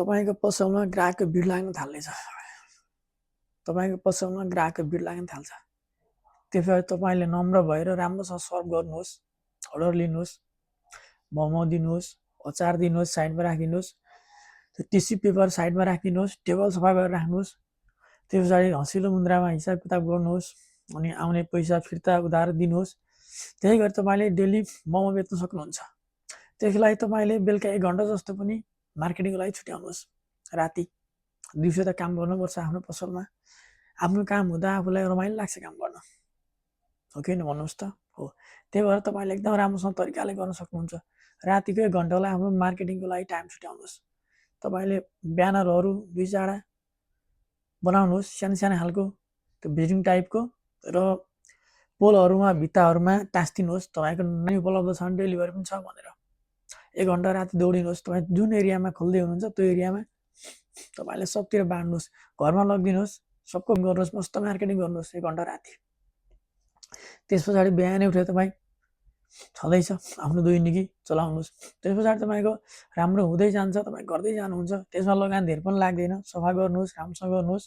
तपाईँको पसलमा ग्राहकको भिड लाग्न थाल्नेछ। तपाईँको पसलमा ग्राहकको भिड लाग्न थाल्छ। त्यसपछि तपाईँले नम्र भएर राम्रोसँग सर्भ गर्नुहोस्, अर्डर लिनुहोस्, मोमो दिनुहोस्, अचार दिनुहोस्, साइडमा राखिदिनुहोस्, त्यो टिस्यु पेपर साइडमा राखिदिनुहोस्, टेबल सफा गरेर राख्नुहोस्। त्यस पछाडि हँसिलो मुद्रामा हिसाब किताब गर्नुहोस्, अनि आउने पैसा फिर्ता उधार दिनुहोस्। त्यही गरी तपाईँले डेली मोमो बेच्न सक्नुहुन्छ। त्यसको लागि तपाईँले बेलुका 1 घन्टा जस्तो पनि मार्केटिङको लागि छुट्याउनुहोस्। राति दिउँसो त काम गर्नुपर्छ आफ्नो पसलमा। आफ्नो काम हुँदा आफूलाई रमाइलो लाग्छ काम गर्न, हो कि होइन भन्नुहोस् त? हो। त्यही भएर तपाईँले एकदम राम्रोसँग तरिकाले गर्न सक्नुहुन्छ। रातिको 1 घन्टालाई आफ्नो मार्केटिङको लागि टाइम छुट्याउनुहोस्। तपाईँले ब्यानरहरू 2-4 बनाउनुहोस्, सानो खालको त्यो भिजिङ टाइपको, र पोलहरूमा भित्ताहरूमा टाँसिदिनुहोस् तपाईँको नै उपलब्ध छ भने डेलिभरी पनि छ भनेर। 1 घन्टा राति दौडिनुहोस्। तपाईँ जुन एरियामा खोल्दै हुनुहुन्छ त्यो एरियामा तपाईँले सबतिर बाँड्नुहोस्, घरमा लगिदिनुहोस्, सबको गर्नुहोस्, मस्त मार्केटिङ गर्नुहोस् 1 घन्टा राति। त्यस पछाडि बिहानै उठेर तपाईँ छँदैछ आफ्नो दैनिकी चलाउनुहोस्। त्यस पछाडि तपाईँको राम्रो हुँदै जान्छ, तपाईँ गर्दै जानुहुन्छ, त्यसमा लगानी धेर पनि लाग्दैन। सफा गर्नुहोस्, राम्रोसँग गर्नुहोस्,